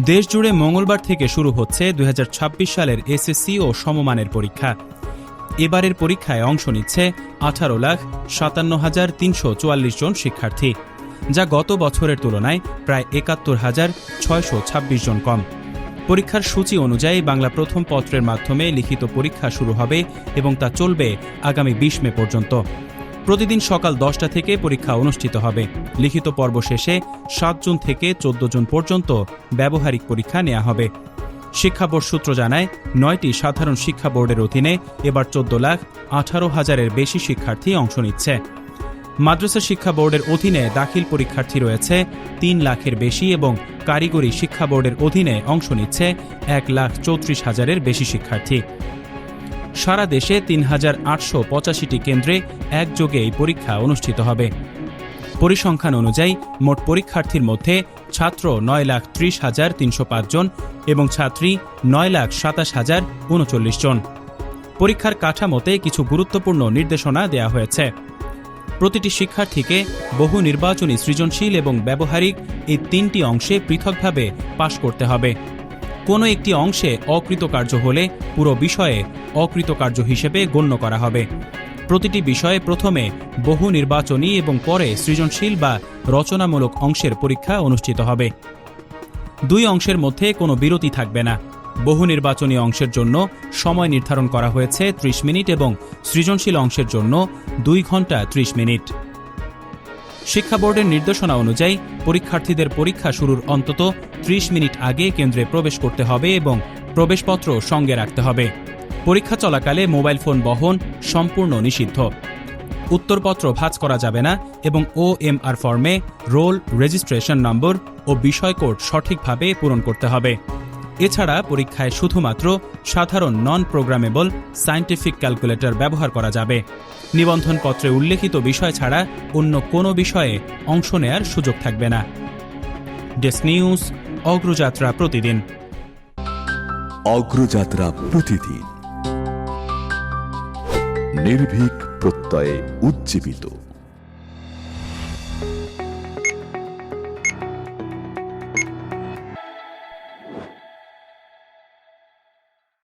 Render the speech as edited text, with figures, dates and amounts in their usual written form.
দেশজুড়ে মঙ্গলবার থেকে শুরু হচ্ছে ২০২৬ সালের এসএসসি ও সমমানের পরীক্ষা। এবারের পরীক্ষায় অংশ নিচ্ছে ১৮,৫৭,৩৪৪ জন শিক্ষার্থী, যা গত বছরের তুলনায় প্রায় ৭১,৬২৬ জন কম। পরীক্ষার সূচি অনুযায়ী বাংলা প্রথম পত্রের মাধ্যমে লিখিত পরীক্ষা শুরু হবে এবং তা চলবে আগামী ২০ মে পর্যন্ত। প্রতিদিন সকাল ১০টা থেকে পরীক্ষা অনুষ্ঠিত হবে। লিখিত পর্ব শেষে ৭ জুন থেকে ১৪ জুন পর্যন্ত ব্যবহারিক পরীক্ষা নেওয়া হবে। শিক্ষা বোর্ড সূত্র জানায়, ৯টি সাধারণ শিক্ষা বোর্ডের অধীনে এবার ১৪,১৮,০০০-এর বেশি শিক্ষার্থী অংশ নিচ্ছে। মাদ্রাসা শিক্ষা বোর্ডের অধীনে দাখিল পরীক্ষার্থী রয়েছে ৩ লাখের বেশি এবং কারিগরি শিক্ষা বোর্ডের অধীনে অংশ নিচ্ছে ১,৩৪,০০০-এর বেশি শিক্ষার্থী। সারা দেশে ৩,৮৮৫টি কেন্দ্রে একযোগে এই পরীক্ষা অনুষ্ঠিত হবে। পরিসংখ্যান অনুযায়ী মোট পরীক্ষার্থীর মধ্যে ছাত্র ৯,৩০,৩০৫ জন এবং ছাত্রী ৯,২৭,০৩৯ জন। পরীক্ষার কাঠামোতে কিছু গুরুত্বপূর্ণ নির্দেশনা দেওয়া হয়েছে। প্রতিটি শিক্ষার্থীকে বহু নির্বাচনী, সৃজনশীল এবং ব্যবহারিক এই ৩টি অংশে পৃথকভাবে পাশ করতে হবে। কোনো একটি অংশে অকৃতকার্য হলে পুরো বিষয়ে অকৃতকার্য হিসেবে গণ্য করা হবে। প্রতিটি বিষয়ে প্রথমে বহু নির্বাচনী এবং পরে সৃজনশীল বা রচনামূলক অংশের পরীক্ষা অনুষ্ঠিত হবে। ২ অংশের মধ্যে কোনো বিরতি থাকবে না। বহু নির্বাচনী অংশের জন্য সময় নির্ধারণ করা হয়েছে ৩০ মিনিট এবং সৃজনশীল অংশের জন্য ২ ঘন্টা ৩০ মিনিট। শিক্ষা বোর্ডের নির্দেশনা অনুযায়ী পরীক্ষার্থীদের পরীক্ষা শুরুর অন্তত ৩০ মিনিট আগে কেন্দ্রে প্রবেশ করতে হবে এবং প্রবেশপত্র সঙ্গে রাখতে হবে। পরীক্ষা চলাকালে মোবাইল ফোন বহন সম্পূর্ণ নিষিদ্ধ। উত্তরপত্র ভাঁজ করা যাবে না এবং OMR ফর্মে রোল, রেজিস্ট্রেশন নম্বর ও বিষয় কোড সঠিকভাবে পূরণ করতে হবে। এছাড়া পরীক্ষায় শুধুমাত্র সাধারণ নন প্রোগ্রামেবল সায়েন্টিফিক ক্যালকুলেটর ব্যবহার করা যাবে। নিবন্ধনপত্রে উল্লেখিত বিষয় ছাড়া অন্য কোনো বিষয়ে অংশ নেয়ার সুযোগ থাকবে না। ডেস্ক নিউজ, অগ্রযাত্রা প্রতিদিন। অগ্রযাত্রা প্রতিদিন, নির্ভীক প্রত্যয়ে উজ্জীবিত।